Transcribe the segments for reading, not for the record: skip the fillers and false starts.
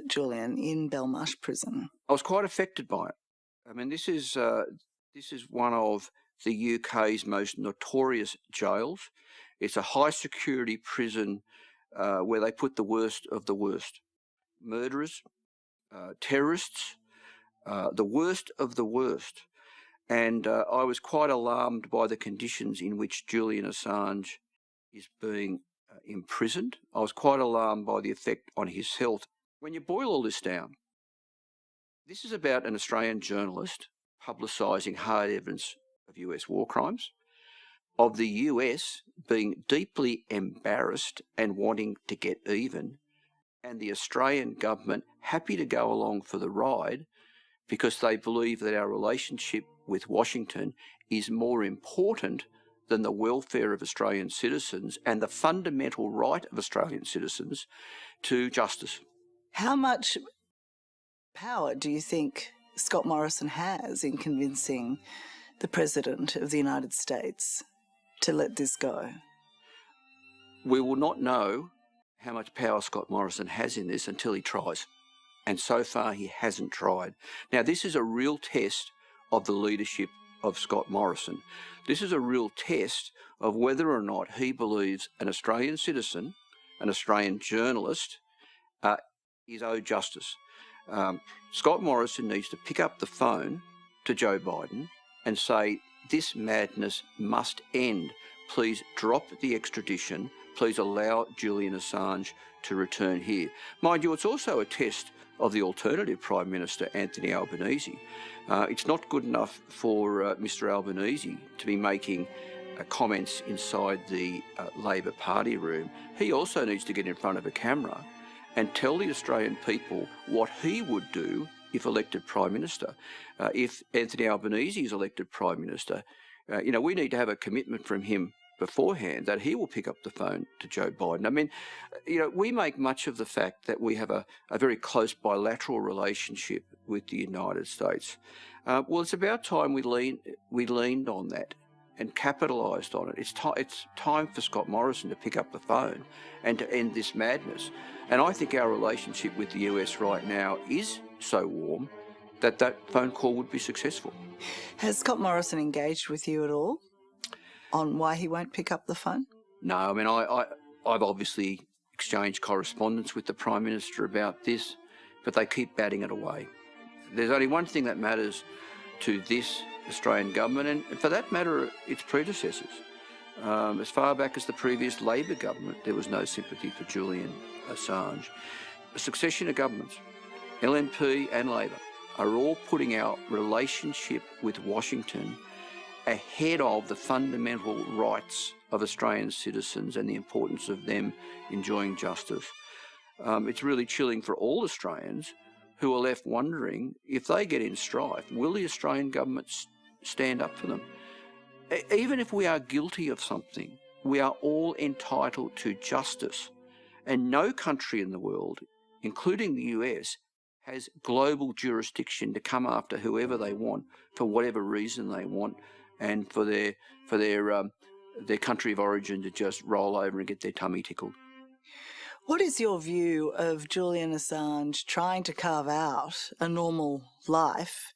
Julian, in Belmarsh Prison? I was quite affected by it. I mean, this is one of the UK's most notorious jails. It's a high security prison where they put the worst of the worst. Murderers, terrorists, the worst of the worst. And I was quite alarmed by the conditions in which Julian Assange is being imprisoned. I was quite alarmed by the effect on his health. When you boil all this down, this is about an Australian journalist publicising hard evidence of US war crimes, of the US being deeply embarrassed and wanting to get even, and the Australian government happy to go along for the ride because they believe that our relationship with Washington is more important than the welfare of Australian citizens and the fundamental right of Australian citizens to justice. How much power do you think Scott Morrison has in convincing the President of the United States to let this go? We will not know how much power Scott Morrison has in this until he tries. And so far he hasn't tried. Now, this is a real test of the leadership of Scott Morrison. This is a real test of whether or not he believes an Australian citizen, an Australian journalist, is owed justice. Scott Morrison needs to pick up the phone to Joe Biden and say, this madness must end. Please drop the extradition. Please allow Julian Assange to return here. Mind you, it's also a test of the alternative Prime Minister, Anthony Albanese. It's not good enough for Mr Albanese to be making comments inside the Labor Party room. He also needs to get in front of a camera and tell the Australian people what he would do if elected Prime Minister. If Anthony Albanese is elected Prime Minister, we need to have a commitment from him beforehand that he will pick up the phone to Joe Biden. I mean, we make much of the fact that we have a very close bilateral relationship with the United States. Well, it's about time we leaned on that and capitalised on it. It's time for Scott Morrison to pick up the phone and to end this madness. And I think our relationship with the US right now is so warm that that phone call would be successful. Has Scott Morrison engaged with you at all on why he won't pick up the phone? No, I mean, I've obviously exchanged correspondence with the Prime Minister about this, but they keep batting it away. There's only one thing that matters to this Australian government, and for that matter, its predecessors. As far back as the previous Labor government, there was no sympathy for Julian Assange. A succession of governments, LNP and Labor, are all putting our relationship with Washington ahead of the fundamental rights of Australian citizens and the importance of them enjoying justice. It's really chilling for all Australians who are left wondering, if they get in strife, will the Australian government stand up for them? Even if we are guilty of something, we are all entitled to justice. And no country in the world, including the US, has global jurisdiction to come after whoever they want for whatever reason they want, and for their country of origin to just roll over and get their tummy tickled. What is your view of Julian Assange trying to carve out a normal life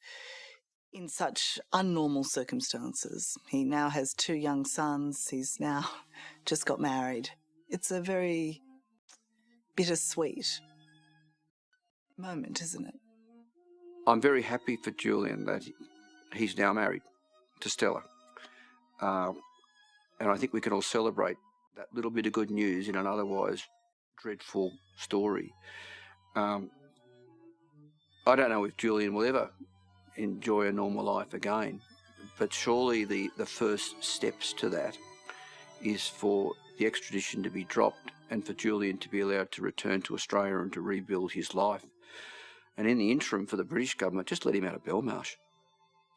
in such unnormal circumstances? He now has 2 young sons. He's now just got married. It's a very bittersweet moment, isn't it? I'm very happy for Julian that he's now married to Stella. And I think we can all celebrate that little bit of good news in an otherwise dreadful story. I don't know if Julian will ever enjoy a normal life again, but surely the first steps to that is for the extradition to be dropped and for Julian to be allowed to return to Australia and to rebuild his life. And in the interim, for the British government, just let him out of Belmarsh.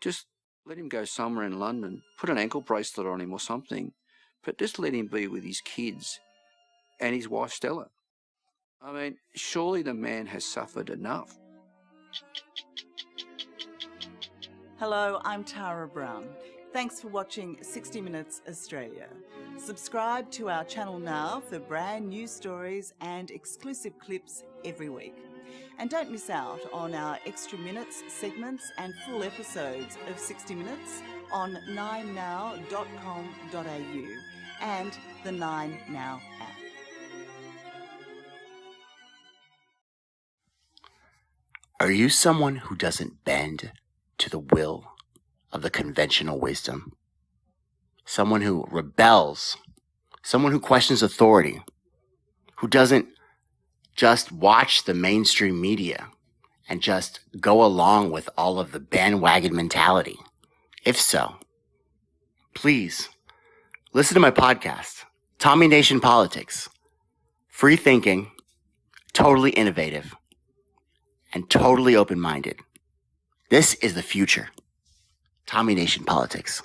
Just let him go somewhere in London, put an ankle bracelet on him or something, but just let him be with his kids and his wife Stella. I mean, surely the man has suffered enough. Hello, I'm Tara Brown. Thanks for watching 60 Minutes Australia. Subscribe to our channel now for brand new stories and exclusive clips every week. And don't miss out on our extra minutes, segments and full episodes of 60 Minutes on 9now.com.au and the 9Now app. Are you someone who doesn't bend to the will of the conventional wisdom? Someone who rebels, someone who questions authority, who doesn't just watch the mainstream media and just go along with all of the bandwagon mentality? If so, please listen to my podcast, Tommy Nation Politics. Free thinking, totally innovative, and totally open-minded. This is the future. Tommy Nation Politics.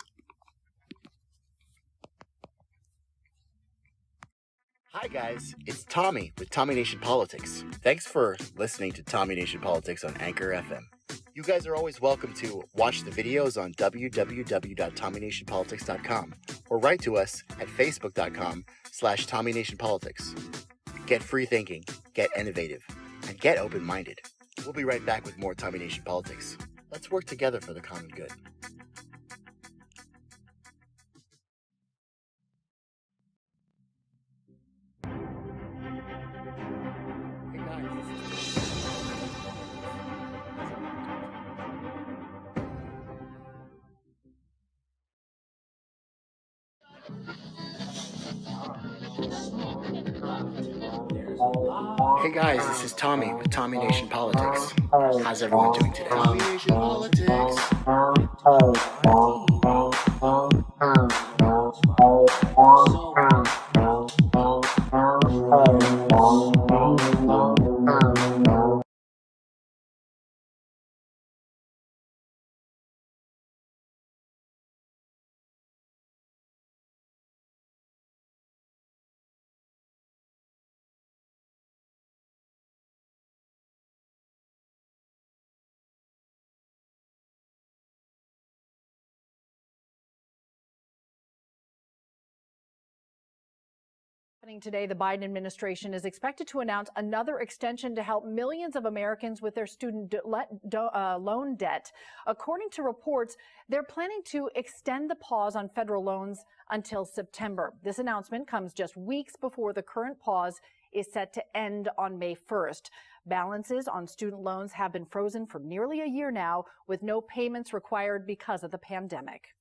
Hi guys, it's Tommy with Tommy Nation Politics. Thanks for listening to Tommy Nation Politics on Anchor FM. You guys are always welcome to watch the videos on www.tommynationpolitics.com or write to us at facebook.com/TommyNationPolitics. Get free thinking, get innovative, and get open-minded. We'll be right back with more Tommy Nation Politics. Let's work together for the common good. Hey guys, this is Tommy with Tommy Nation Politics. How's everyone doing today? Tommy Nation Politics. Today, the Biden administration is expected to announce another extension to help millions of Americans with their student loan debt. According to reports, they're planning to extend the pause on federal loans until September. This announcement comes just weeks before the current pause is set to end on May 1st. Balances on student loans have been frozen for nearly a year now, with no payments required because of the pandemic.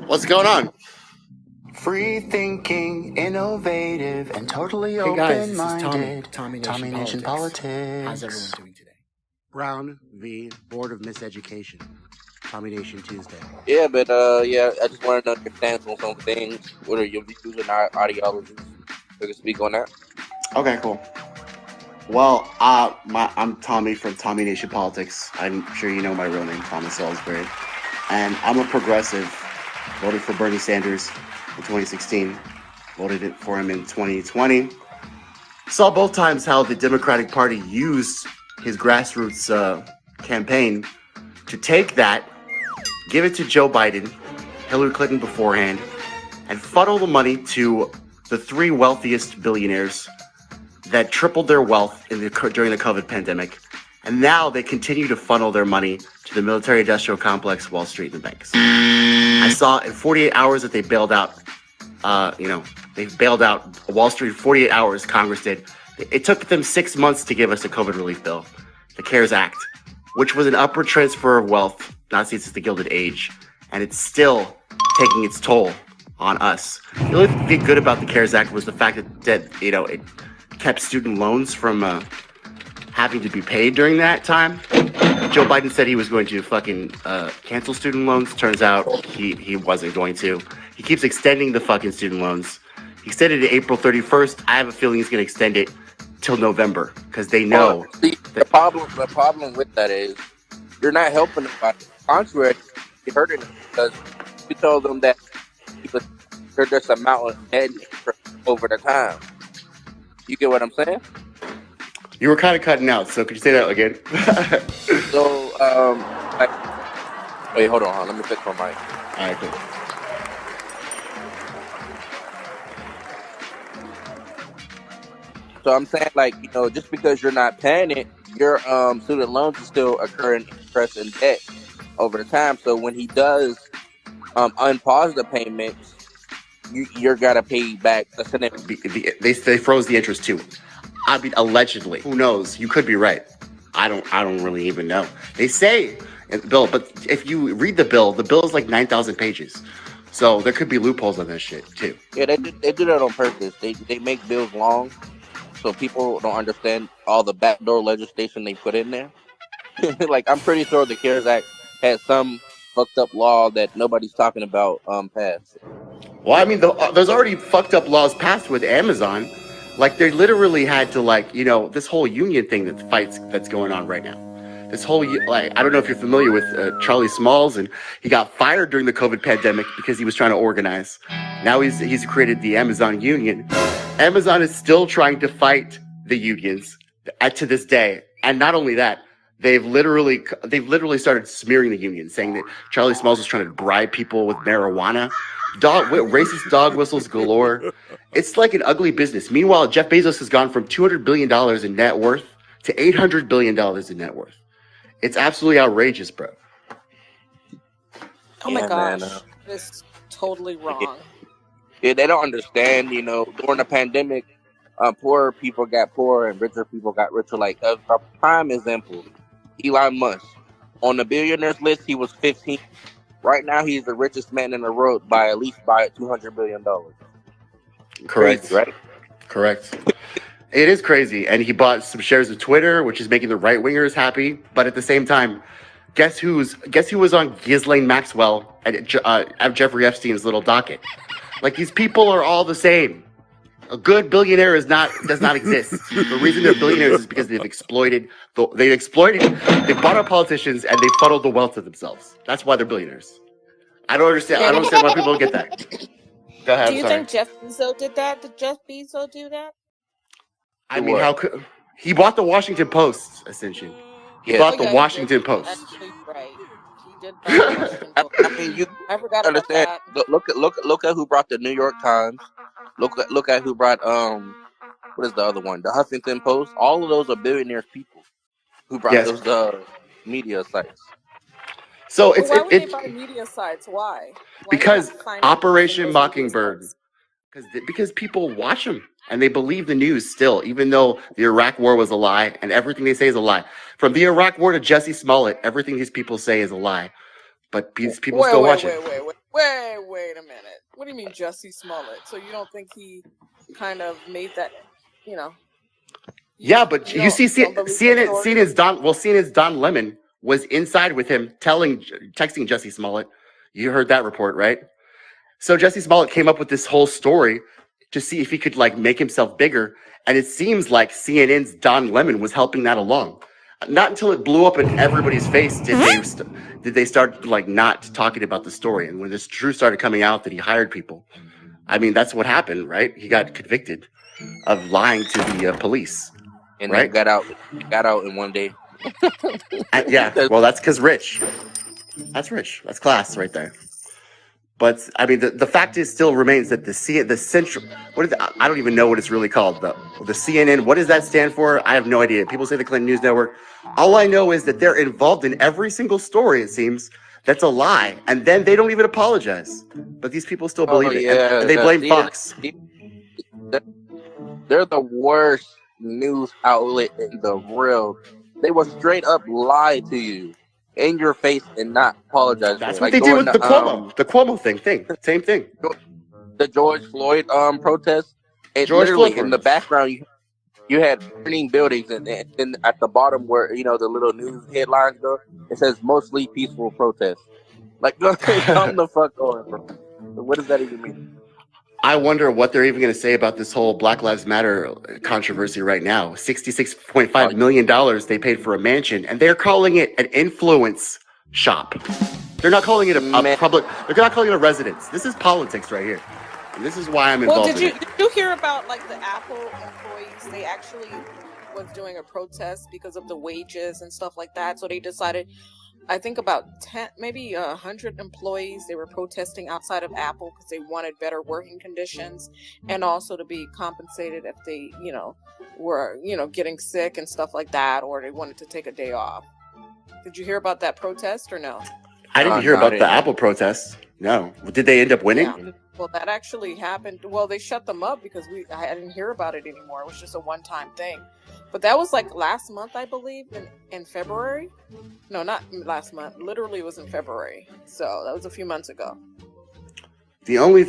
What's going on? Free thinking, innovative, and totally open-minded. Tommy Nation Politics. How's everyone doing today? Brown v. Board of Miseducation. Tommy Nation Tuesday. Yeah, but I just wanted to understand on some things. What are your views and ideologies? We can speak on that. Okay, cool. Well, I'm Tommy from Tommy Nation Politics. I'm sure you know my real name, Thomas Salisbury. And I'm a progressive. Voted for Bernie Sanders in 2016. Voted for him in 2020. Saw both times how the Democratic Party used his grassroots campaign to take that, give it to Joe Biden, Hillary Clinton beforehand, and funnel the money to the 3 wealthiest billionaires that tripled their wealth during the COVID pandemic. And now they continue to funnel their money to the military-industrial complex, Wall Street, and the banks. I saw in 48 hours that they bailed out, they bailed out Wall Street in 48 hours, Congress did. It took them 6 months to give us a COVID relief bill, the CARES Act, which was an upward transfer of wealth, not since the Gilded Age. And it's still taking its toll on us. The only thing good about the CARES Act was the fact that it kept student loans from having to be paid during that time. Joe Biden said he was going to fucking cancel student loans. Turns out he wasn't going to. He keeps extending the fucking student loans. He extended it to April 31st. I have a feeling he's going to extend it till November because they know. The problem with that is you're not helping them. By the contrary, you're hurting them because you told them that they're just a mountain dead over the time. You get what I'm saying? You were kind of cutting out, so could you say that again? So, wait, hold on. Let me fix my mic. All right, cool. So I'm saying, just because you're not paying it, your student loans are still occurring interest and debt over the time. So when he does unpause the payments, you're gotta pay back a significant. They froze the interest too. I mean, allegedly. Who knows? You could be right. I don't really even know. They say in the bill, but if you read the bill is like 9,000 pages. So there could be loopholes on this shit too. Yeah, they do that on purpose. They make bills long so people don't understand all the backdoor legislation they put in there. I'm pretty sure the CARES Act had some fucked up law that nobody's talking about passed. Well, I mean, there's already fucked up laws passed with Amazon. Like, they literally had to, this whole union thing that's going on right now. This whole, I don't know if you're familiar with Charlie Smalls, and he got fired during the COVID pandemic because he was trying to organize. Now he's created the Amazon union. Amazon is still trying to fight the unions to this day. And not only that, they've literally started smearing the union, saying that Charlie Smalls was trying to bribe people with marijuana. Racist dog whistles galore. It's like an ugly business. Meanwhile, Jeff Bezos has gone from $200 billion in net worth to $800 billion in net worth. It's absolutely outrageous, bro. Oh my gosh. Man, It's totally wrong. Yeah, they don't understand, during the pandemic, poorer people got poorer and richer people got richer. Like, a prime example, Elon Musk. On the billionaires list, he was 15th. Right now, he's the richest man in the world by $200 billion. Correct. Crazy, right? Correct. It is crazy. And he bought some shares of Twitter, which is making the right wingers happy. But at the same time, guess who was on Ghislaine Maxwell at Jeffrey Epstein's little docket? Like, these people are all the same. A good billionaire does not exist. The reason they're billionaires is because they've bought up politicians and they funneled the wealth to themselves. That's why they're billionaires. I don't understand why people don't get that. Go ahead. Do you think Jeff Bezos did that? Did Jeff Bezos do that? I mean, how could he bought the Washington Post, essentially? He bought the Washington Post. Actually, right. He did buy the Washington Post. I mean, you I forgot about understand. that. Look at who brought the New York Times. Look at who brought what is the other one? The Huffington Post. All of those are billionaires people who brought those media sites. So Why would they buy media sites? Why? Because Operation Mockingbird. Because people watch them and they believe the news still, even though the Iraq War was a lie and everything they say is a lie. From the Iraq War to Jussie Smollett, everything these people say is a lie. But these people still watch it. Wait a minute. What do you mean Jussie Smollett? So you don't think he kind of made that, Yeah, but you see, CNN's Don Lemon was inside with him texting Jussie Smollett. You heard that report, right? So Jussie Smollett came up with this whole story to see if he could make himself bigger. And it seems like CNN's Don Lemon was helping that along. Not until it blew up in everybody's face did they start not talking about the story. And when this truth started coming out that he hired people, I mean, that's what happened, right? He got convicted of lying to the police. And right? got out in one day. Yeah, well, that's because rich. That's rich. That's class right there. But I mean, the fact is still remains that the central, I don't even know what it's really called. The CNN, what does that stand for? I have no idea. People say the Clinton News Network. All I know is that they're involved in every single story, it seems. That's a lie. And then they don't even apologize. But these people still Oh believe it. yeah, And they blame Fox. they're the worst news outlet in the world. They will straight up lie to you in your face and not apologize That's for what it. they Like did during with the Cuomo thing. Same thing. the George Floyd protest, it George literally Floyd. in the background you had burning buildings, and then at the bottom where the little news headlines go, it says mostly peaceful protest. Like, come the fuck on, bro. What does that even mean? I wonder what they're even going to say about this whole Black Lives Matter controversy right now. $66.5 million they paid for a mansion, and they're calling it an influence shop. They're not calling it a public. They're not calling it a residence. This is politics right here. And this is why I'm involved in it. Did you hear about like the Apple employees? They actually was doing a protest because of the wages and stuff like that. So they decided, I think about 10, maybe 100 employees, they were protesting outside of Apple because they wanted better working conditions and also to be compensated if they, were, getting sick and stuff like that, or they wanted to take a day off. Did you hear about that protest or no? I didn't hear about the Apple protests. No. Did they end up winning? Yeah. Well, that actually happened. Well, they shut them up because I didn't hear about it anymore. It was just a one-time thing. But that was like last month, I believe, in February. No, not last month. Literally, it was in February. So that was a few months ago. The only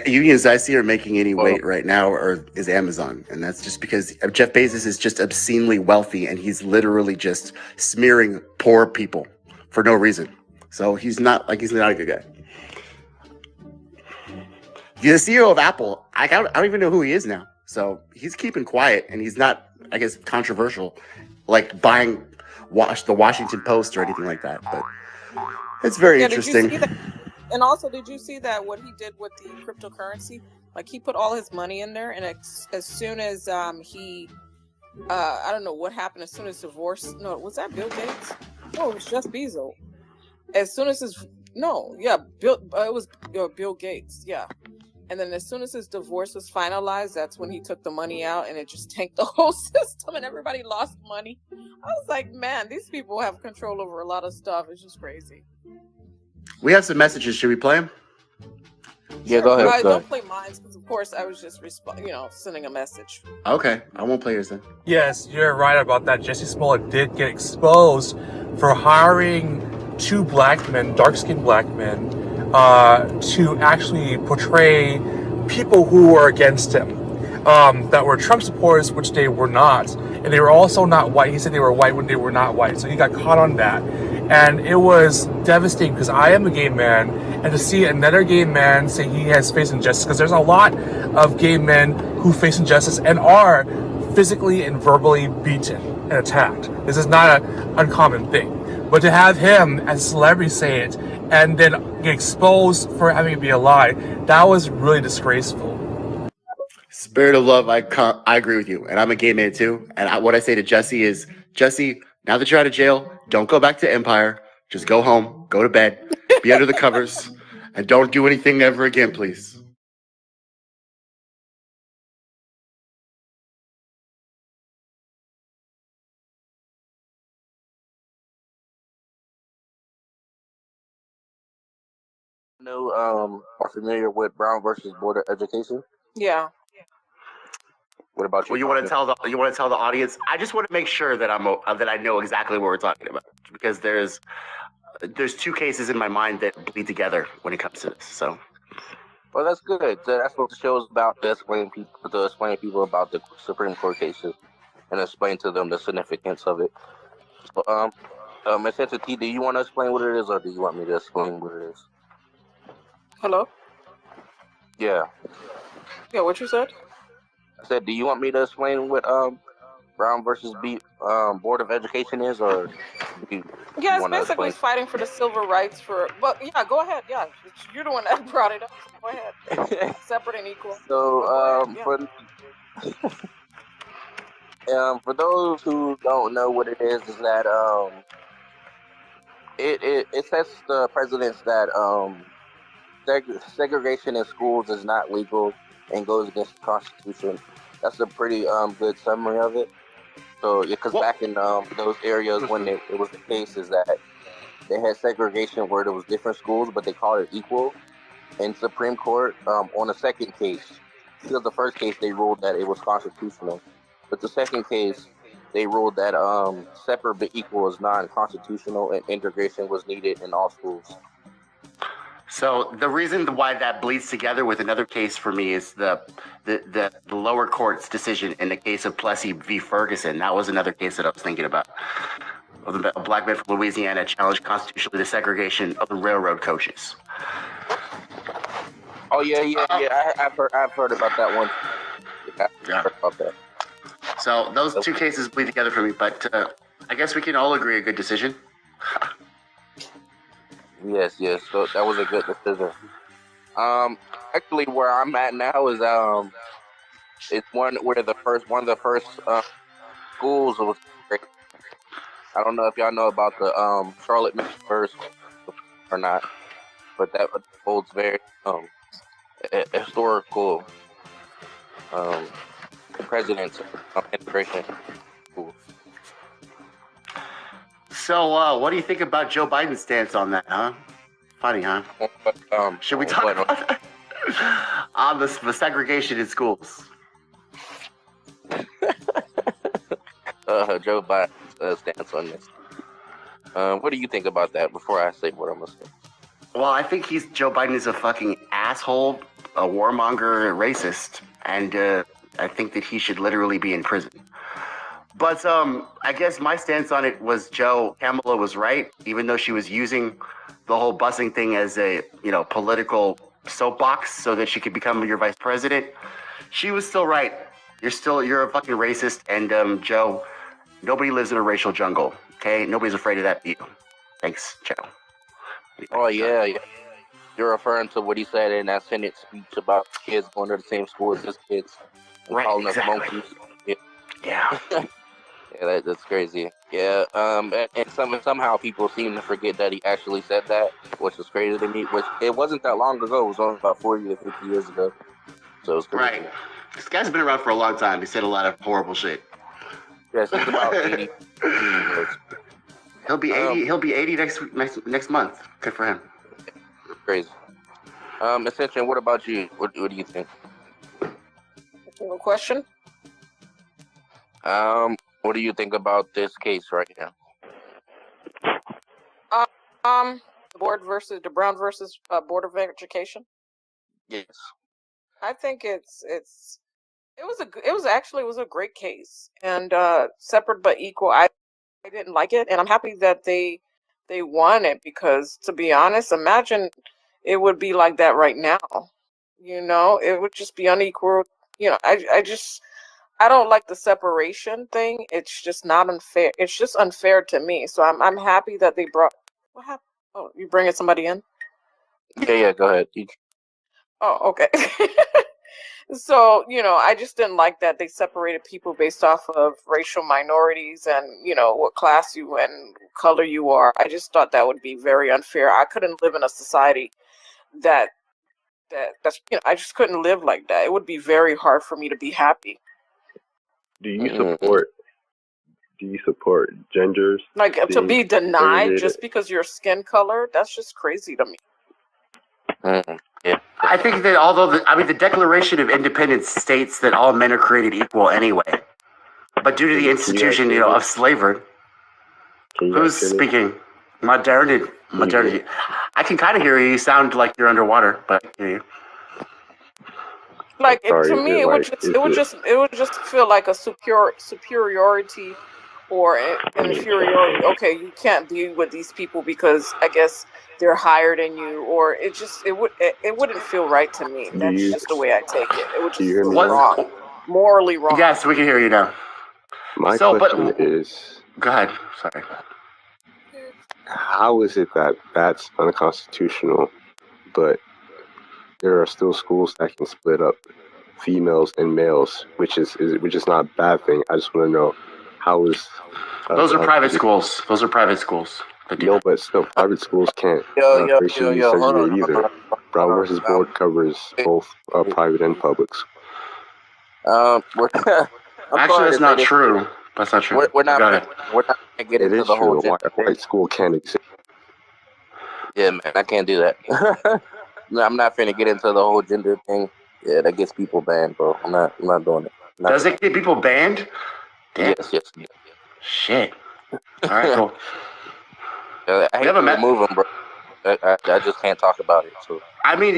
unions I see are making any weight right now is Amazon. And that's just because Jeff Bezos is just obscenely wealthy, and he's literally just smearing poor people for no reason. So he's not a good guy. The CEO of Apple, I don't even know who he is now. So he's keeping quiet, and he's not, I guess, controversial, like buying the Washington Post or anything like that. But it's very interesting. Did you see that? And also, did you see that what he did with the cryptocurrency? Like, he put all his money in there, and as soon as I don't know what happened, as soon as divorce, no, was that Bill Gates? No, it was just Bezos. As soon as it was Bill Gates, yeah. And then as soon as his divorce was finalized, that's when he took the money out, and it just tanked the whole system, and everybody lost money. I was like, man, these people have control over a lot of stuff. It's just crazy. We have some messages. Should we play them? Yeah, go ahead. Don't play mine, because of course I was just sending a message. Okay, I won't play yours then. Yes, you're right about that. Jussie Smollett did get exposed for hiring two black men, dark-skinned black men, to actually portray people who were against him, that were Trump supporters, which they were not, and they were also not white. He said they were white when they were not white, so he got caught on that, and it was devastating because I am a gay man, and to see another gay man say he has faced injustice, because there's a lot of gay men who face injustice and are physically and verbally beaten and attacked. This is not an uncommon thing. But to have him as a celebrity say it and then get exposed for having it be a lie, that was really disgraceful. Spirit of love, I agree with you. And I'm a gay man too. And what I say to Jussie is, Jussie, now that you're out of jail, don't go back to Empire. Just go home, go to bed, be under the covers, and don't do anything ever again, please. Are familiar with Brown versus Board of Education? Yeah. What about you? Well, you want to tell the audience? I just want to make sure that that I know exactly what we're talking about, because there's two cases in my mind that bleed together when it comes to this. So, well, that's good. That's what the show is about, to explain people about the Supreme Court cases and explain to them the significance of it. So, Ms. Entity, do you want to explain what it is, or do you want me to explain what it is? Hello? Yeah. Yeah, what you said? I said, do you want me to explain what Brown versus Board of Education is, or do you it's basically fighting for the civil rights for. But yeah, go ahead. Yeah, you're the one that brought it up. So go ahead. Separate and equal. So for those who don't know what it is that it sets the precedents that segregation in schools is not legal and goes against the Constitution. That's a pretty good summary of it. So, because back in those areas when it was the case is that they had segregation where there was different schools, but they called it equal. And Supreme Court, on the second case, because the first case they ruled that it was constitutional, but the second case they ruled that separate but equal is non-constitutional and integration was needed in all schools. So the reason why that bleeds together with another case for me is the lower court's decision in the case of Plessy v. Ferguson. That was another case that I was thinking about. A black man from Louisiana challenged constitutionally the segregation of the railroad coaches. Oh yeah. I've heard about that one. Yeah, I've heard about that. So those two cases bleed together for me, but I guess we can all agree a good decision. Yes. So that was a good decision. Actually, where I'm at now is it's one of the first schools was. I don't know if y'all know about the Charlotte First or not, but that holds very historical presidents integration school. So, what do you think about Joe Biden's stance on that, huh? Funny, huh? Should we talk about that? On the segregation in schools? Joe Biden's stance on this. What do you think about that before I say what I'm going to say? Well, I think Joe Biden is a fucking asshole, a warmonger, a racist, and I think that he should literally be in prison. But I guess my stance on it was Kamala was right, even though she was using the whole busing thing as a political soapbox so that she could become your vice president. She was still right. You're a fucking racist, and Joe, nobody lives in a racial jungle. Okay, nobody's afraid of that view. Thanks, Joe. Oh yeah. You're referring to what he said in that Senate speech about kids going to the same school as his kids, and right? calling Exactly. us monkeys. Yeah. Yeah, that's crazy. Yeah, and somehow people seem to forget that he actually said that, which is crazy to me. Which it wasn't that long ago; it was only about 40 to 50 years ago. So it's crazy. Right. This guy's been around for a long time. He said a lot of horrible shit. Yes, it's about 80 years. He'll be 80. He'll be 80 next month. Good for him. Crazy. Ascension, what about you? What do you think? No question. What do you think about this case right now? The Brown versus Board of Education. Yes. I think it was a great case, and separate but equal. I didn't like it, and I'm happy that they won it, because to be honest, imagine it would be like that right now. It would just be unequal. I don't like the separation thing. It's just not unfair. It's just unfair to me. So I'm happy that they brought. What happened? Oh, you bringing somebody in? Yeah. Go ahead. Oh, okay. So, I just didn't like that they separated people based off of racial minorities and, what class you and color you are. I just thought that would be very unfair. I couldn't live in a society that's, I just couldn't live like that. It would be very hard for me to be happy. Do you support genders? Like, to be denied just because your skin color, that's just crazy to me. Yeah. I think that although the Declaration of Independence states that all men are created equal anyway, but due to the institution, of slavery, who's speaking? Modernity. I can kind of hear you. You sound like you're underwater, but I can hear you. Like, to me, it would just feel like a superiority or an inferiority. Okay, you can't be with these people because I guess they're higher than you, or it wouldn't feel right to me. That's just the way I take it. It would just feel wrong, morally wrong. Yes, we can hear you now. My question is, go ahead. Sorry. How is it that that's unconstitutional, but there are still schools that can split up females and males, which is not a bad thing. I just want to know how is those are private schools. But still, private schools can't racially segregate either. Brown versus Board covers both private and publics. I'm Actually, sorry that's to not say this. true. That's not true. We're not Go ahead. we're not gonna get It into is the whole true. gender A thing. white school can't exist. Yeah, man, I can't do that. No, I'm not finna get into the whole gender thing. Yeah, that gets people banned, bro. I'm not doing it. Does it get people banned? Damn. Yes. Shit. All right, cool. I hate to remove him, bro. I just can't talk about it. So I mean,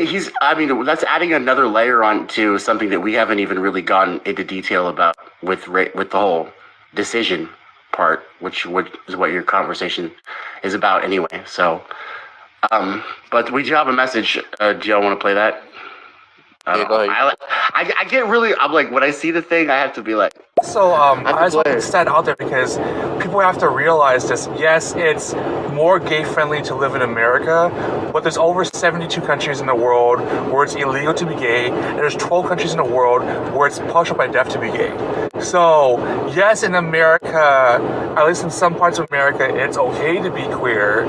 that's adding another layer on to something that we haven't even really gone into detail about with the whole decision part, which is what your conversation is about anyway. So, but we do have a message. Do y'all want to play that? I get really, I'm like, when I see the thing, I have to be like. So I just want to stand out there because people have to realize this. Yes, it's more gay-friendly to live in America, but there's over 72 countries in the world where it's illegal to be gay, and there's 12 countries in the world where it's punishable by death to be gay. So, yes, in America, at least in some parts of America, it's okay to be queer,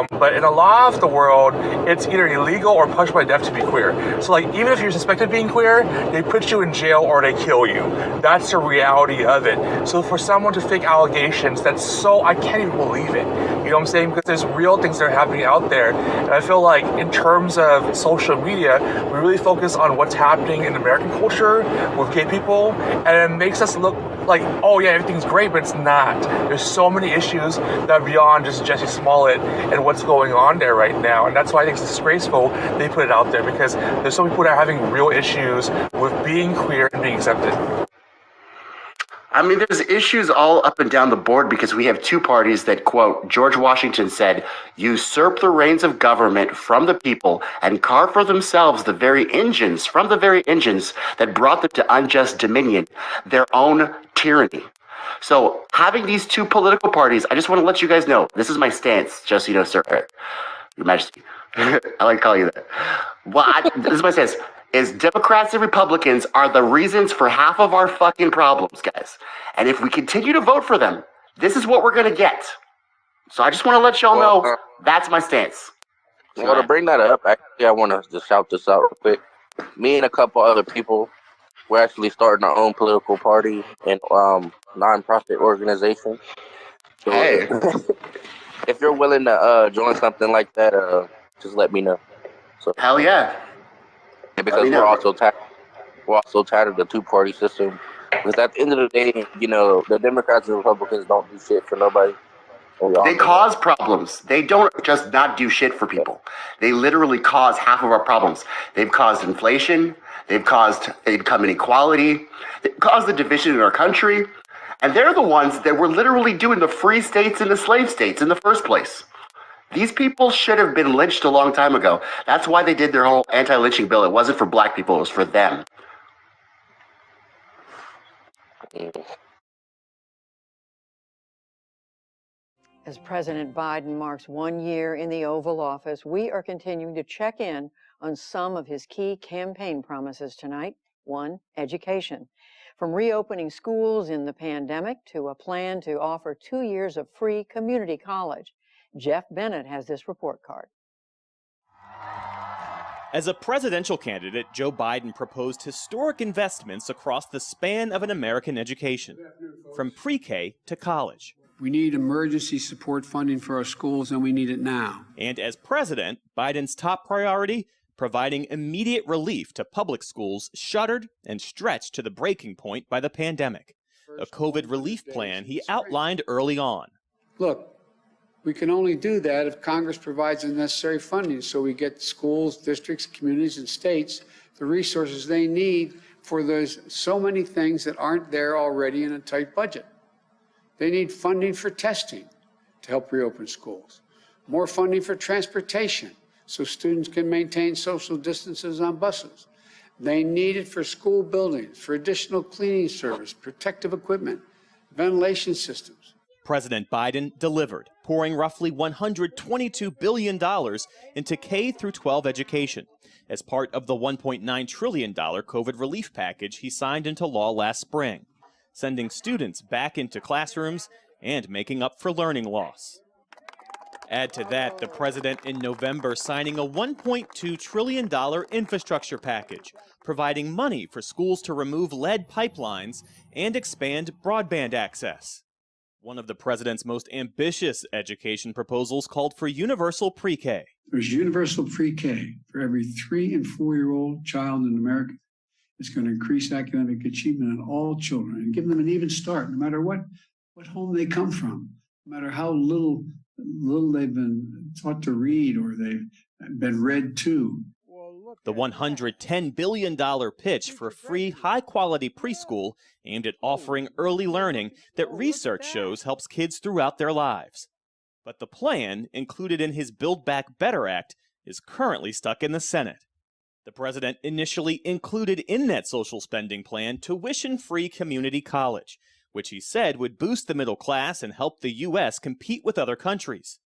but in a lot of the world, it's either illegal or punishable by death to be queer. So, like, even if you're suspected of being queer, they put you in jail or they kill you. That's the reality of it. So for someone to fake allegations, I can't even believe it. You know what I'm saying? Because there's real things that are happening out there. And I feel like in terms of social media, we really focus on what's happening in American culture with gay people, and it makes us look like, oh yeah, everything's great, but it's not. There's so many issues that are beyond just Jussie Smollett and what's going on there right now. And that's why I think it's disgraceful they put it out there, because there's so many people that are having real issues with being queer and being accepted. I mean, there's issues all up and down the board because we have two parties that, quote, George Washington said, usurp the reins of government from the people and carve for themselves the very engines that brought them to unjust dominion, their own tyranny. So having these two political parties, I just want to let you guys know, this is my stance, just so you know, sir, Your Majesty. I like calling you that. Well, this is my stance. Is Democrats and Republicans are the reasons for half of our fucking problems, guys. And if we continue to vote for them, this is what we're going to get. So I just want to let y'all know that's my stance. Well, to bring that up, actually, I want to just shout this out real quick. Me and a couple other people, we're actually starting our own political party and non-profit organization. So hey. If you're willing to join something like that, just let me know. So hell yeah. Because we're also tired of the two-party system. Because at the end of the day, you know, the Democrats and Republicans don't do shit for nobody. They cause problems. They don't just not do shit for people. They literally cause half of our problems. They've caused inflation. They've caused income inequality. They've caused the division in our country. And they're the ones that were literally doing the free states and the slave states in the first place. These people should have been lynched a long time ago. That's why they did their whole anti-lynching bill. It wasn't for black people. It was for them. As President Biden marks 1 year in the Oval Office, we are continuing to check in on some of his key campaign promises tonight. One, education. From reopening schools in the pandemic to a plan to offer 2 years of free community college. Jeff Bennett has this report card. As a presidential candidate, Joe Biden proposed historic investments across the span of an American education, from pre-K to college. We need emergency support funding for our schools, and we need it now. And as president, Biden's top priority, providing immediate relief to public schools shuttered and stretched to the breaking point by the pandemic. A COVID relief plan he outlined early on. Look, we can only do that if Congress provides the necessary funding so we get schools, districts, communities, and states the resources they need for those so many things that aren't there already in a tight budget. They need funding for testing to help reopen schools, more funding for transportation so students can maintain social distances on buses. They need it for school buildings, for additional cleaning service, protective equipment, ventilation systems. President Biden delivered, pouring roughly $122 billion into K-12 education as part of the $1.9 trillion COVID relief package he signed into law last spring, sending students back into classrooms and making up for learning loss. Add to that the president in November signing a $1.2 trillion infrastructure package, providing money for schools to remove lead pipelines and expand broadband access. One of the president's most ambitious education proposals called for universal pre-K. There's universal pre-K for every 3 and 4-year-old child in America. It's going to increase academic achievement in all children and give them an even start, no matter what home they come from, no matter how little they've been taught to read or they've been read to. The $110 billion pitch for free, high-quality preschool aimed at offering early learning that research shows helps kids throughout their lives. But the plan, included in his Build Back Better Act, is currently stuck in the Senate. The president initially included in that social spending plan tuition-free community college, which he said would boost the middle class and help the U.S. compete with other countries.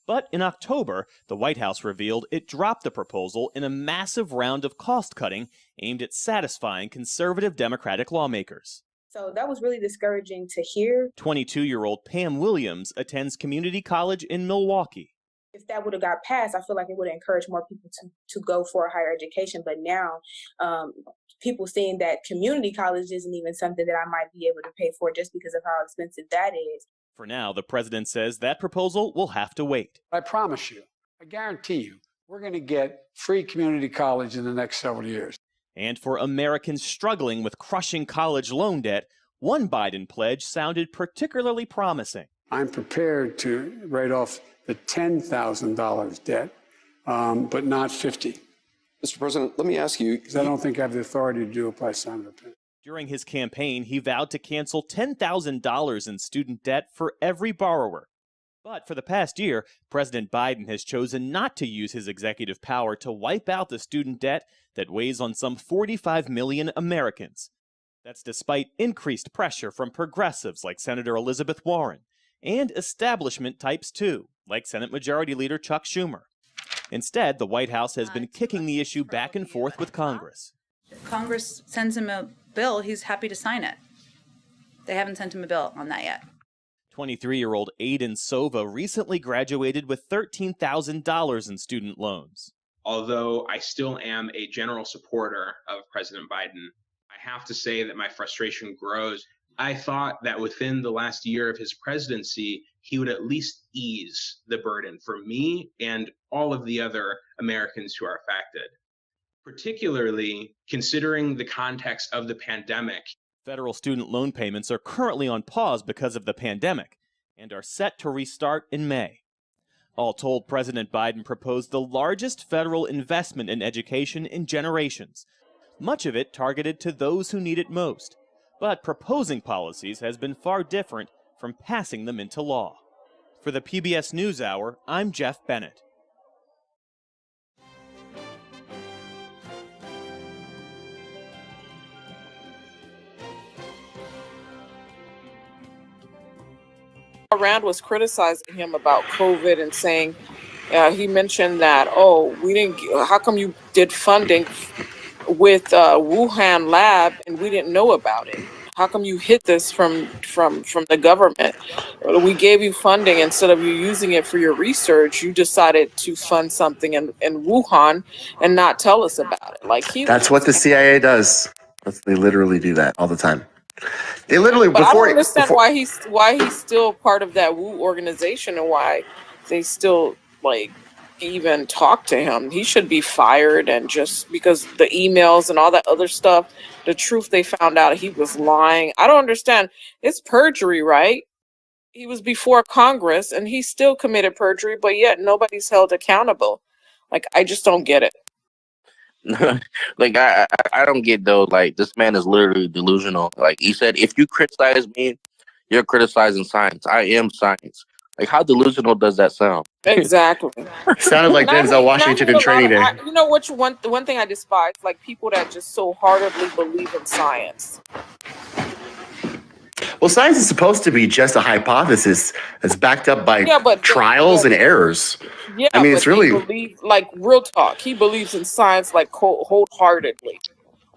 But in October, the White House revealed it dropped the proposal in a massive round of cost-cutting aimed at satisfying conservative Democratic lawmakers. So that was really discouraging to hear. 22-year-old Pam Williams attends community college in Milwaukee. If that would have got passed, I feel like it would have encouraged more people to go for a higher education. But now, people seeing that community college isn't even something that I might be able to pay for just because of how expensive that is. For now, the president says that proposal will have to wait. I promise you, I guarantee you, we're going to get free community college in the next several years. And for Americans struggling with crushing college loan debt, one Biden pledge sounded particularly promising. I'm prepared to write off the $10,000 debt, but not $50,000. Mr. President, let me ask you. Because I don't think I have the authority to do it by signing a pen. During his campaign, he vowed to cancel $10,000 in student debt for every borrower. But for the past year, President Biden has chosen not to use his executive power to wipe out the student debt that weighs on some 45 million Americans. That's despite increased pressure from progressives like Senator Elizabeth Warren and establishment types too, like Senate Majority Leader Chuck Schumer. Instead, the White House has been kicking the issue back and forth with Congress. If Congress sends him a bill, he's happy to sign it. They haven't sent him a bill on that yet. 23-year-old Aiden Sova recently graduated with $13,000 in student loans. Although I still am a general supporter of President Biden, I have to say that my frustration grows. I thought that within the last year of his presidency, he would at least ease the burden for me and all of the other Americans who are affected, particularly considering the context of the pandemic. Federal student loan payments are currently on pause because of the pandemic and are set to restart in May. All told, President Biden proposed the largest federal investment in education in generations, much of it targeted to those who need it most. But proposing policies has been far different from passing them into law. For the PBS NewsHour, I'm Jeff Bennett. Rand was criticizing him about COVID and saying, he mentioned that, how come you did funding with Wuhan lab and we didn't know about it? How come you hid this from the government? We gave you funding instead of you using it for your research. You decided to fund something in Wuhan and not tell us about it. That's what the CIA does. They literally do that all the time. They literally But I don't understand why he's still part of that Wu organization and why they still even talk to him. He should be fired, and just because the emails and all that other stuff, the truth they found out he was lying. I don't understand. It's perjury, right? He was before Congress and he still committed perjury, but yet nobody's held accountable. I just don't get it. I don't get though. This man is literally delusional. He said, if you criticize me, you're criticizing science. I am science. How delusional does that sound? Exactly. Sounded like Denzel Washington in Training Day. You know what? The one thing I despise, people that just so heartedly believe in science. Well, science is supposed to be just a hypothesis that's backed up by trials and errors. Yeah, I mean, it's really real talk. He believes in science wholeheartedly.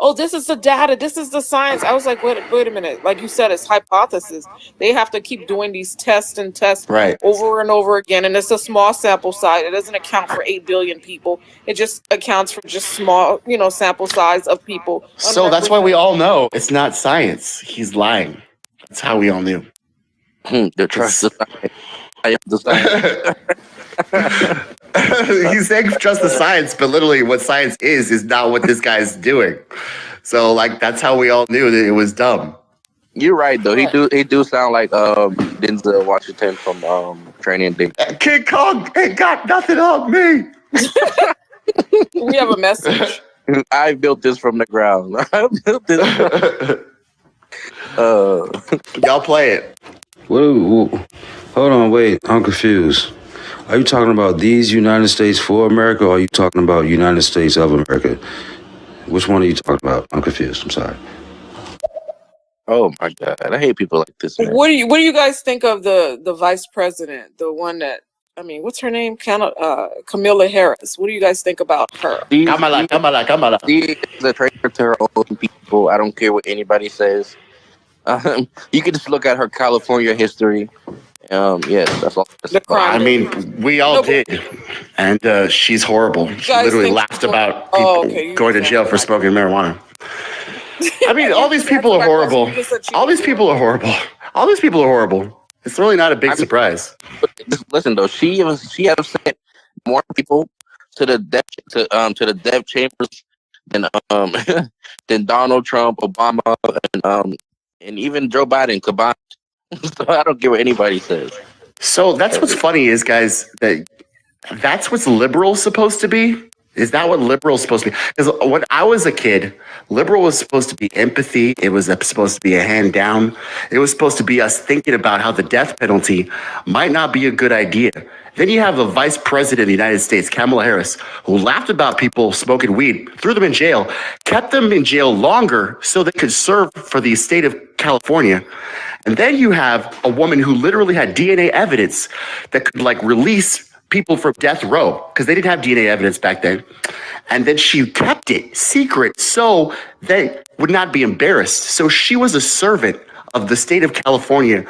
oh, this is the data, this is the science. I was like, wait a minute. Like you said, it's hypothesis. They have to keep doing these tests and tests Right. over and over again. And it's a small sample size. It doesn't account for 8 billion people. It just accounts for just small, sample size of people. So that's why we all know it's not science. He's lying. That's how we all knew. The trust the science. I am the science. He's saying trust the science, but literally what science is not what this guy's doing. So like that's how we all knew that it was dumb. You're right though. He do sound like Denzel Washington from Training Day. King Kong ain't got nothing on me. We have a message. I built this from the ground. I built this. Y'all play it. Whoa, hold on, wait. I'm confused. Are you talking about these United States for America, or are you talking about United States of America? Which one are you talking about? I'm confused. I'm sorry. Oh my God, I hate people like this, man. What do you guys think of the vice president, the one that what's her name? Kamala Harris. What do you guys think about her? Kamala. She is a traitor to her own people. I don't care what anybody says. You can just look at her California history. Yes, that's all. I mean, we all did. And she's horrible. She literally laughed about people going to jail for smoking marijuana. I mean, all these people are horrible. All these people are horrible. All these people are horrible. It's really not a big surprise. Listen though, she has sent more people to the death chambers than Donald Trump, Obama, and even Joe Biden combined. So I don't care what anybody says. So that's what's funny is, guys, that's what's liberal supposed to be. Is that what liberal is supposed to be? Because when I was a kid, liberal was supposed to be empathy. It was supposed to be a hand down. It was supposed to be us thinking about how the death penalty might not be a good idea. Then you have a vice president of the United States, Kamala Harris, who laughed about people smoking weed, threw them in jail, kept them in jail longer so they could serve for the state of California. And then you have a woman who literally had DNA evidence that could release people from death row because they didn't have DNA evidence back then. And then she kept it secret so they would not be embarrassed. So she was a servant of the state of California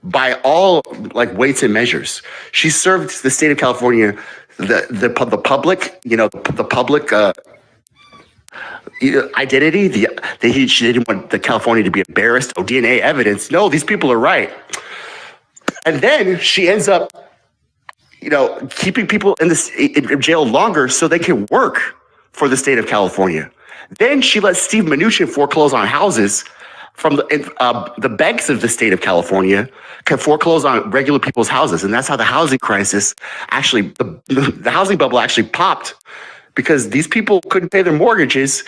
by all weights and measures. She served the state of California, the public, the public identity. She didn't want the California to be embarrassed. Oh, DNA evidence. No, these people are right. And then she ends up keeping people in jail longer so they can work for the state of California. Then she let Steve Mnuchin foreclose on houses from the banks of the state of California can foreclose on regular people's houses. And that's how the housing crisis the housing bubble actually popped because these people couldn't pay their mortgages.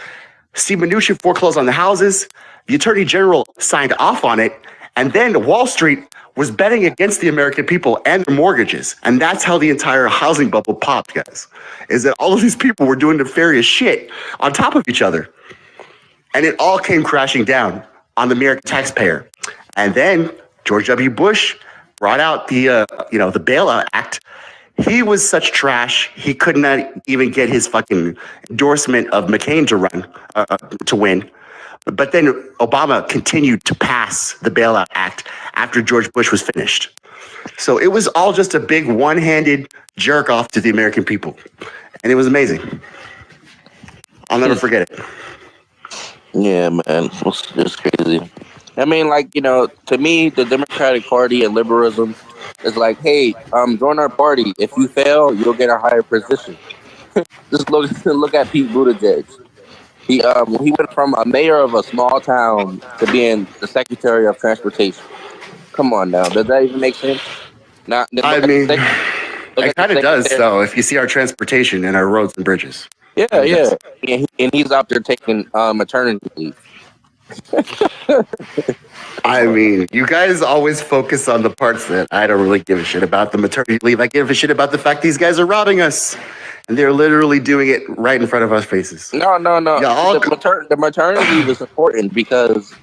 Steve Mnuchin foreclosed on the houses. The attorney general signed off on it. And then Wall Street was betting against the American people and their mortgages. And that's how the entire housing bubble popped, guys, is that all of these people were doing nefarious shit on top of each other. And it all came crashing down on the American taxpayer. And then George W. Bush brought out the Bailout Act. He was such trash, he could not even get his fucking endorsement of McCain to win. But then Obama continued to pass the Bailout Act after George Bush was finished. So it was all just a big one-handed jerk off to the American people. And it was amazing. I'll never forget it. Yeah, man. It's crazy. I mean, to me, the Democratic Party and liberalism is like, hey, join our party. If you fail, you'll get a higher position. Just look at Pete Buttigieg. He went from a mayor of a small town to being the Secretary of Transportation. Come on now, does that even make sense? It kind of does, though, if you see our transportation and our roads and bridges. Yeah. And he's out there taking maternity leave. I mean, you guys always focus on the parts that I don't really give a shit about. The maternity leave, I give a shit about the fact these guys are robbing us. And they're literally doing it right in front of our faces. No. The maternity leave is important because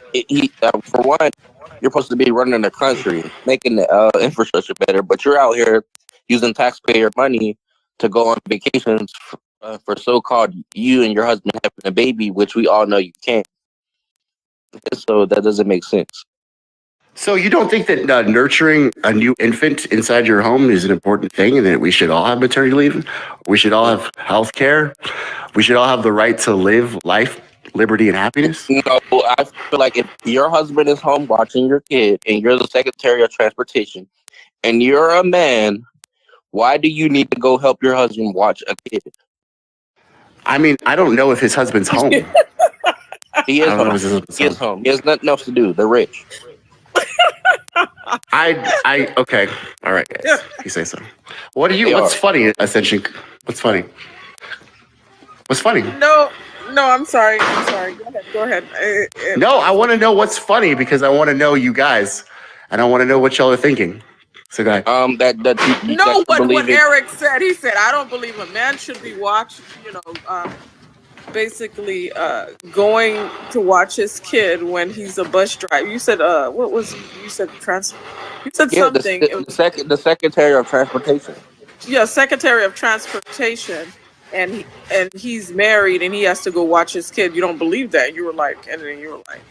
for one, you're supposed to be running the country, making the infrastructure better, but you're out here using taxpayer money to go on vacations for so-called you and your husband having a baby, which we all know you can't. So that doesn't make sense. So you don't think that nurturing a new infant inside your home is an important thing, and that we should all have maternity leave? We should all have health care? We should all have the right to live life, liberty, and happiness? No, I feel like if your husband is home watching your kid and you're the Secretary of Transportation and you're a man, why do you need to go help your husband watch a kid? I mean, I don't know if his husband's home. He is home. He is home. He has nothing else to do. They're rich. Okay. All right, guys. You say so. What's funny, essentially? What's funny? What's funny? No, I'm sorry. Go ahead. No, I want to know what's funny because I want to know you guys, and I want to know what y'all are thinking. So, guys. What Eric said. He said, I don't believe a man should be watching, basically going to watch his kid when he's a bus driver. You said you said something. The Secretary of Transportation. Yeah, Secretary of Transportation, and he's married and he has to go watch his kid. You don't believe that? You were like, and then you were like,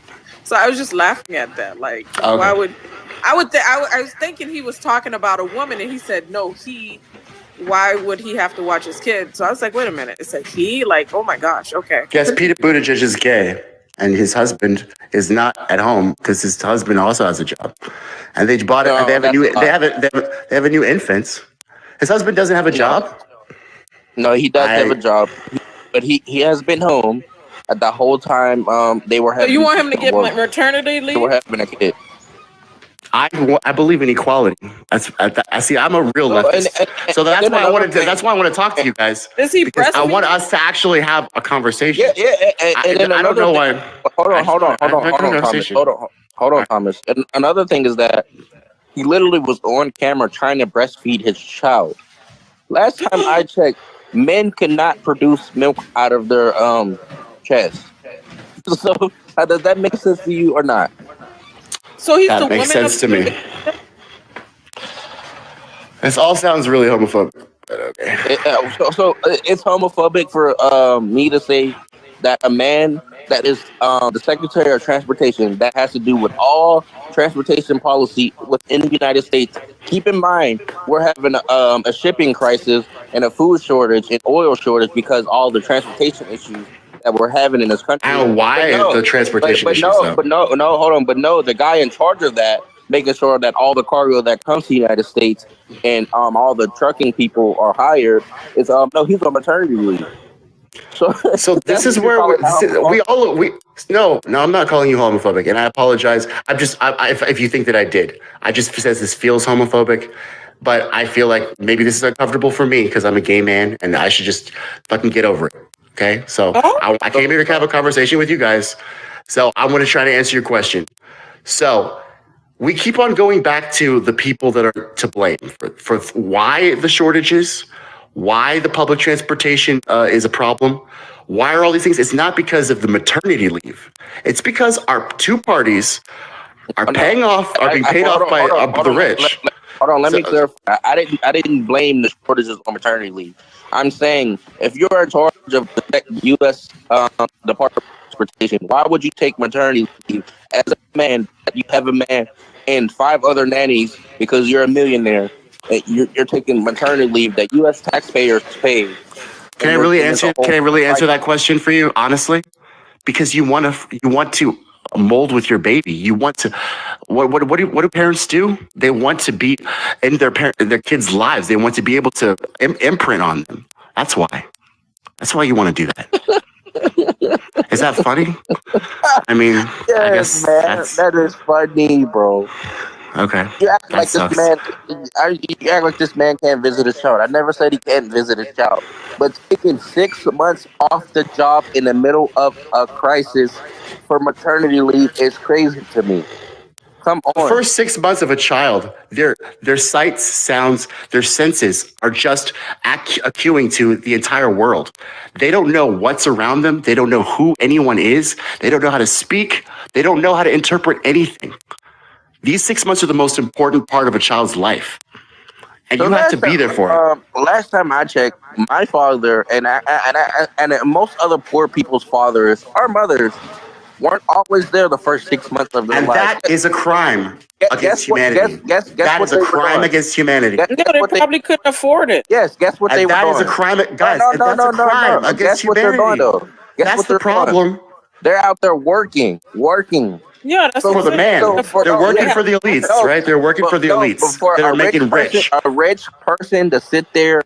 so I was just laughing at that. Like, okay. Why would I was thinking he was talking about a woman, and he said no. Why would he have to watch his kid? So I was like, wait a minute. It said he, like, oh my gosh, okay. Yes, Peter Buttigieg is gay, and his husband is not at home because his husband also has a job, and they bought it. They have a new infant. His husband doesn't have a job. No, he does have a job, but he has been home at the whole time. They were having. So you want him to get maternity leave? They were having a kid. I believe in equality. I see. I'm a real leftist, so that's why I wanted to. That's why I want to talk to you guys. Is he breastfeeding? I want us to actually have a conversation. Yeah. I don't know why. Hold on, Thomas. And another thing is that he literally was on camera trying to breastfeed his child. Last time I checked, men cannot produce milk out of their chest. So does that make sense to you or not? So he's that makes sense to me. This all sounds really homophobic. But okay. So it's homophobic for me to say that a man that is the Secretary of Transportation, that has to do with all transportation policy within the United States. Keep in mind, we're having a shipping crisis and a food shortage and oil shortage because all the transportation issues that we're having in this country. And why the transportation issues? But the guy in charge of that, making sure that all the cargo that comes to the United States and all the trucking people are hired is he's on maternity leave. So this is where I'm not calling you homophobic, and I apologize. If you think that I did, I just says this feels homophobic. But I feel like maybe this is uncomfortable for me because I'm a gay man and I should just fucking get over it. Okay, so I came here to have a conversation with you guys. So I'm going to try to answer your question. So we keep on going back to the people that are to blame for why the shortages, why the public transportation is a problem. Why are all these things? It's not because of the maternity leave. It's because our two parties are being paid off by the rich. Hold on, let me clarify. I didn't blame the shortages on maternity leave. I'm saying if you're in charge of the U.S. Department of Transportation, why would you take maternity leave as a man? You have a man and 5 other nannies because you're a millionaire. You're taking maternity leave that U.S. taxpayers pay. Can I really answer that question for you, honestly? Because you want to mold with your baby. You want to. What do parents do? They want to be in their kids' lives. They want to be able to imprint on them. That's why. That's why you want to do that. Is that funny? I mean, yes, I guess man, that is funny, bro. Okay. You act like this man can't visit his child. I never said he can't visit his child. But taking 6 months off the job in the middle of a crisis for maternity leave is crazy to me. Come on. The first 6 months of a child, their sights, sounds, their senses are just acuing to the entire world. They don't know what's around them. They don't know who anyone is. They don't know how to speak. They don't know how to interpret anything. These 6 months are the most important part of a child's life. and So you have to be there for it. last time I checked, my father and most other poor people's fathers, our mothers, weren't always there the first 6 months of their And lives. that is a crime against humanity. Guess That what is a they were crime doing. against humanity. Guess, No, guess they what they probably couldn't afford it. Yes, guess what they And were that is a doing. crime, guys. No, And no, that's no, a no, crime no. against Guess what they're doing humanity. though? Guess That's what the they're doing? problem They're out there working. Yeah, that's So, for the man. for They're no, working yeah, for the elites, no, right? They're working for but the no, elites but for that are making rich. a rich person to sit there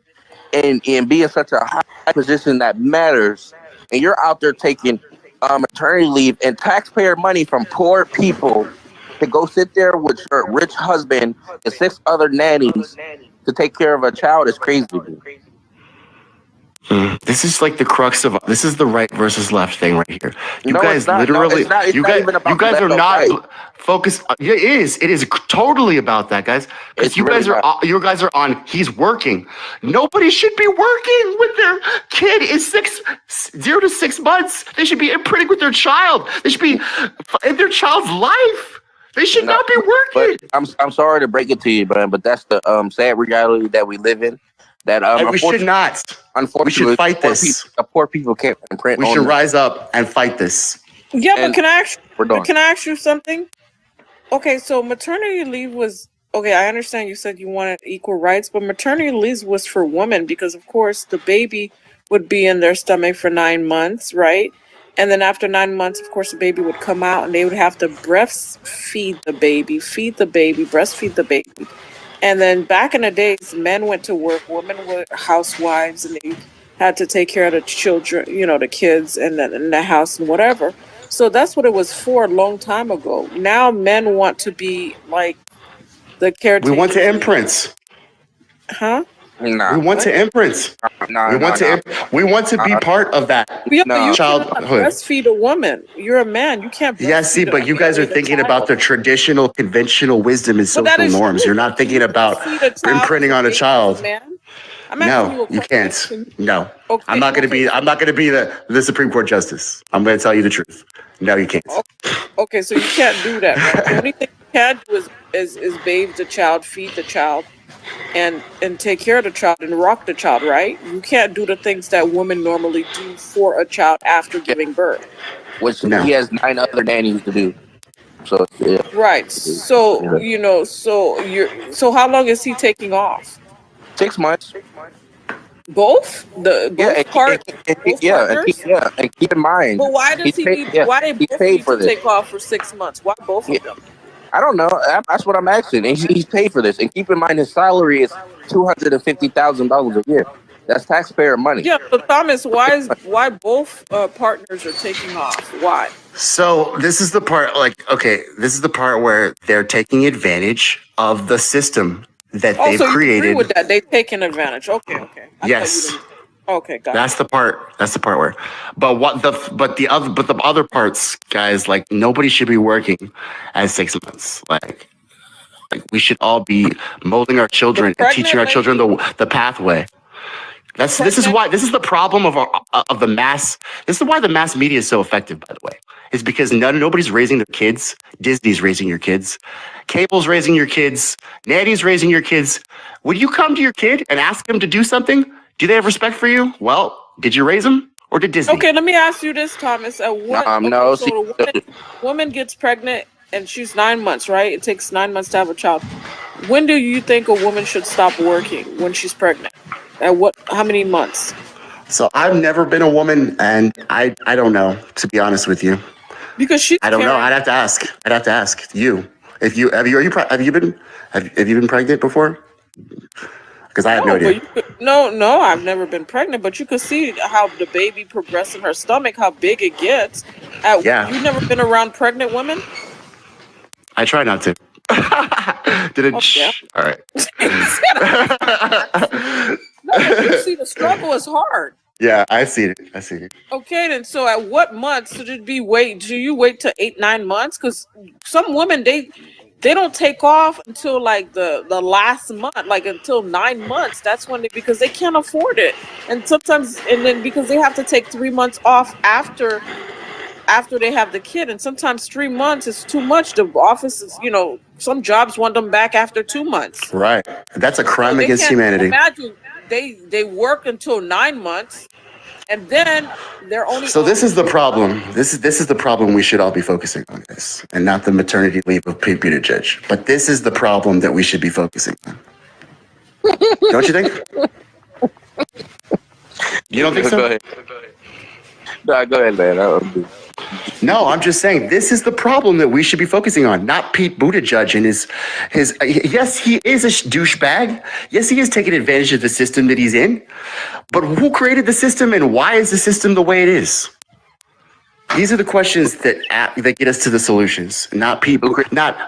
and be in such a high position that matters, and you're out there taking maternity leave and taxpayer money from poor people to go sit there with your rich husband and 6 other nannies to take care of a child is crazy to me. This is like the crux of this is the right versus left thing right here. You No, guys it's not. No, literally, it's not. It's you not guys, even you about guys left are or not right. focused. It is. It is totally about that, guys. Because It's you really guys are, not. you guys are on. He's working. Nobody should be working with their kid in 0 to 6 months. They should be imprinting with their child. They should be in their child's life. They should No, not be working. but I'm sorry to break it to you, man, but that's the sad reality that we live in. That We should not. We unfortunately, should fight this. poor people can't imprint We on should them. rise up and fight this. Yeah, but And we're done. can I ask you something? Okay, so maternity leave was okay. I understand you said you wanted equal rights, but maternity leave was for women because, of course, the baby would be in their stomach for 9 months, right? And then after 9 months, of course, the baby would come out, and they would have to breastfeed the baby, breastfeed the baby. And then back in the days, men went to work, women were housewives, and they had to take care of the children, the kids, and then in the house and whatever. So that's what it was for a long time ago. Now men want to be like the We caretakers. want to imprint. Huh? Nah, We want to imprint. nah, We nah, want to. nah. We want to be part of that Yeah, but you cannot childhood. breastfeed a woman. You're a man. You can't breastfeed Yeah, see, but you guys are thinking about the traditional, conventional wisdom and But that social is norms. true. You're not thinking about Breastfeed a child imprinting as a on a baby as a child. man. I'm asking you No, a you question. can't. No, Okay, I'm not going to be. I'm not going to be the Supreme Court justice. I'm going to tell you the truth. No, you can't. Okay, so you can't do that, right? The only thing you can do is bathe the child, feed the child, and take care of the child and rock the child, right? You can't do the things that women normally do for a child after giving birth. Which No. he has 9 other nannies to do. So yeah, Right. So yeah. so how long is he taking off? 6 months. Both Yeah, and keep in mind, But why does he need? Why they he's both paid need for to this. take off for 6 months? Why both of them? I don't know. That's what I'm asking. And he's paid for this. And keep in mind, his salary is $250,000 a year. That's taxpayer money. Yeah, but Thomas, why both partners are taking off? Why? So this is the part. This is the part where they're taking advantage of the system that Oh, they've so you agree created. with that? They're taking advantage. Okay. I Yes. thought you didn't. Okay, got That's it. the part. That's the part where, the other parts, guys. Like nobody should be working at 6 months. Like we should all be molding our children and teaching our children the pathway. This is the problem of the mass. This is why the mass media is so effective. By the way, is because nobody's raising their kids. Disney's raising your kids. Cable's raising your kids. Nanny's raising your kids. Would you come to your kid and ask him to do something? Do they have respect for you? Well, did you raise them or did Disney? Okay, let me ask you this, Thomas. No, So the woman gets pregnant and she's 9 months, right? It takes 9 months to have a child. When do you think a woman should stop working when she's pregnant? At how many months? So I've never been a woman, and I don't know, to be honest with you. Because I don't know. I'd have to ask. You. Have you been pregnant before? Because I have no idea. No, I've never been pregnant, but you could see how the baby progresses in her stomach, how big it gets. Yeah. You've never been around pregnant women? I try not to. Yeah. All right. No, but you see, the struggle is hard. Yeah, I see it. Okay, then so at what months should it be do you wait till 8-9 months? Because some women they don't take off until like the last month, like until 9 months. That's when because they can't afford it. And sometimes then because they have to take 3 months off after after they have the kid, and sometimes 3 months is too much. The offices, some jobs want them back after 2 months. Right. That's a So crime they against can't humanity. imagine they work until 9 months, and then they're only So this on. is the problem. This is the problem we should all be focusing on, this, and not the maternity leave of Pete Buttigieg. But this is the problem that we should be focusing on. Don't you think? You don't think so? Go ahead. No, go ahead, man. No, I'm just saying this is the problem that we should be focusing on, not Pete Buttigieg and his. Yes, he is a douchebag. Yes, he is taking advantage of the system that he's in. But who created the system, and why is the system the way it is? These are the questions that get us to the solutions, not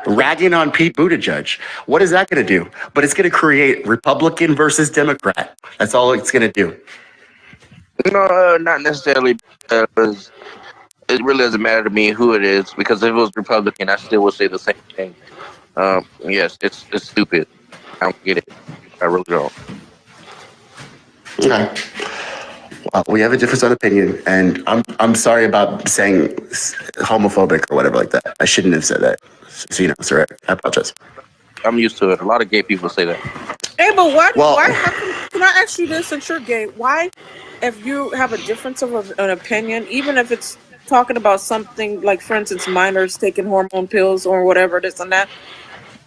ragging on Pete Buttigieg. What is that going to do? But it's going to create Republican versus Democrat. That's all it's going to do. No, not necessarily, because it really doesn't matter to me who it is, because if it was Republican, I still would say the same thing. Yes, it's stupid. I don't get it. I really don't. Okay. Well, we have a difference of opinion, and I'm sorry about saying homophobic or whatever like that. I shouldn't have said that. So, sir, I apologize. I'm used to it. A lot of gay people say that. Hey, but why? Well- Can I ask you this? Since you're gay, why, if you have a difference of an opinion, even if it's talking about something like, for instance, minors taking hormone pills or whatever, this and that,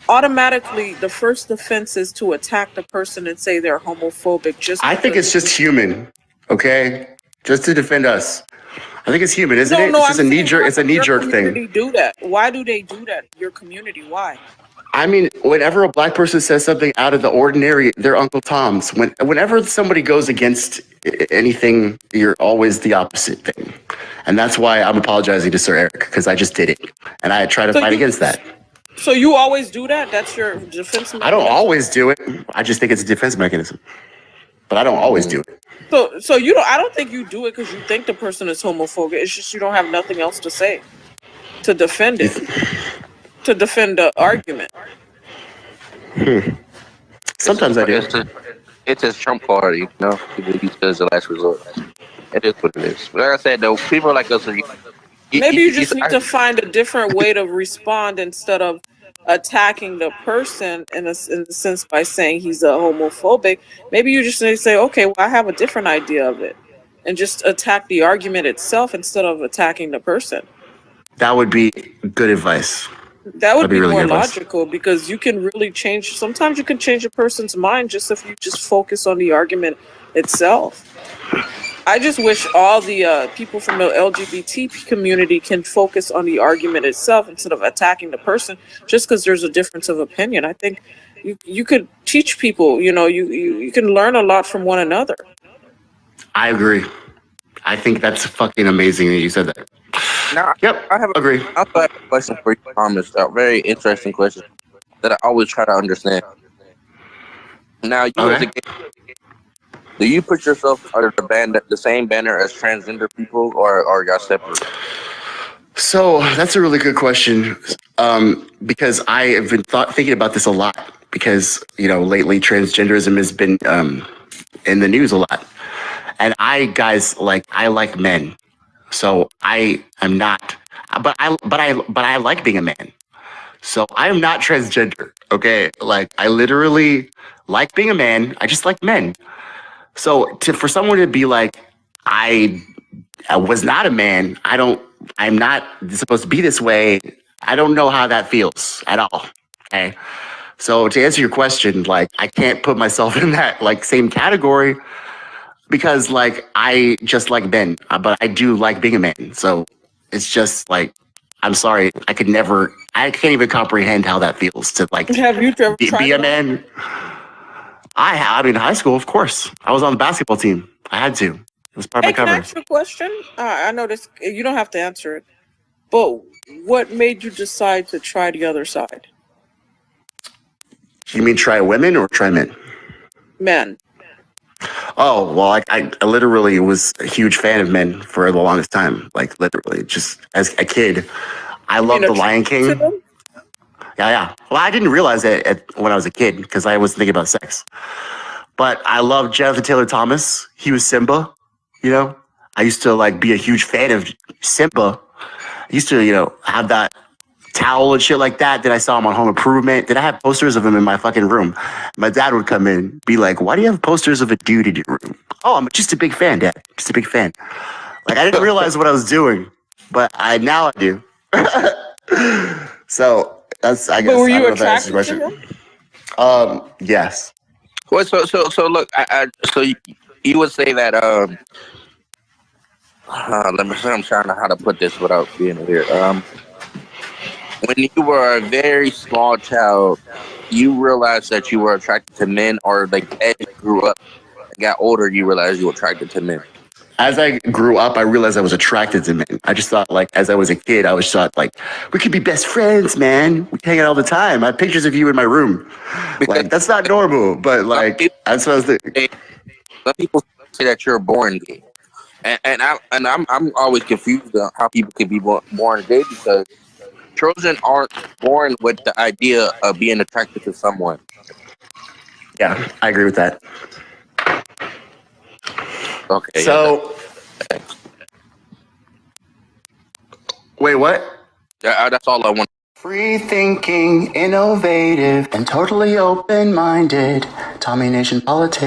automatically the first defense is to attack the person and say they're homophobic. I think it's just human, okay? Just to defend us. I think it's human, isn't it? It's just a knee-jerk. It's a knee-jerk thing. Do that? Why do they do that? Your community? Why? I mean, whenever a black person says something out of the ordinary, they're Uncle Tom's. Whenever somebody goes against anything, you're always the opposite thing. And that's why I'm apologizing to Sir Eric, because I just did it. And I try to fight against that. So you always do that? That's your defense mechanism? I don't always do it. I just think it's a defense mechanism. But I don't always do it. So you don't. I don't think you do it because you think the person is homophobic. It's just you don't have nothing else to say to defend it, to defend the argument. Sometimes I do. It's his trump card, People use it as a last resort. It is what it is. But like I said, though, people like us are. Maybe you just need to find a different way to respond instead of attacking the person in a sense by saying he's a homophobic. Maybe you just need to say, okay, well, I have a different idea of it, and just attack the argument itself instead of attacking the person. That would be good advice. That would be really more good advice. logical, because you can really change. Sometimes you can change a person's mind just if you just focus on the argument itself. I just wish all the people from the LGBT community can focus on the argument itself instead of attacking the person just because there's a difference of opinion. I think you could teach people, you can learn a lot from one another. I agree. I think that's fucking amazing that you said that. Now, Yep, I have agree. I also have a question for you, Thomas. A very interesting question that I always try to understand. Now, you as a gay, do you put yourself under the same banner as transgender people, or are y'all separate? So that's a really good question, because I have been thinking about this a lot, because lately transgenderism has been in the news a lot, and I like men, so I am not, but I like being a man, so I am not transgender. Okay, I literally like being a man. I just like men. So for someone to be like, I was not a man, I'm not supposed to be this way, I don't know how that feels at all. Okay. So to answer your question, I can't put myself in that same category, because I just like men, but I do like being a man. So it's just I'm sorry, I can't even comprehend how that feels to Have you ever tried be a it? man. I mean, high school, of course. I was on the basketball team. I had to. It was part of Hey, my can I cover. ask you a question? I know this. You don't have to answer it, but what made you decide to try the other side? You mean try women or try men? Men. Oh, well, I literally was a huge fan of men for the longest time. Literally, just as a kid. I loved The Lion To King. them? Yeah. Well, I didn't realize it when I was a kid, because I was thinking about sex. But I loved Jonathan Taylor Thomas. He was Simba, I used to be a huge fan of Simba. used to, have that towel and shit like that. Then I saw him on Home Improvement. Then I had posters of him in my fucking room. My dad would come in, be like, "Why do you have posters of a dude in your room?" "Oh, I'm just a big fan, Dad. Just a big fan." Like, I didn't realize what I was doing, but now I do. So that's, I guess. But were I you don't know if that answers attracted your to him? question. Yes. Well, so look, so you would say that let me see. I'm trying to how to put this without being weird. When you were a very small child, you realized that you were attracted to men, or like as you grew up and got older, you realized you were attracted to men? As I grew up, I realized I was attracted to men. I just thought, like, as I was a kid, I was thought, like, we could be best friends, man. We hang out all the time. I have pictures of you in my room. Like, that's not normal, but, like, that's what I was thinking. Some people say that you're born gay, and I'm always confused on how people can be born gay, because children aren't born with the idea of being attracted to someone. Yeah, I agree with that. Okay. So, wait, what? Yeah, that's all I want. Free thinking, innovative, and totally open-minded. Tommy Nation Politics.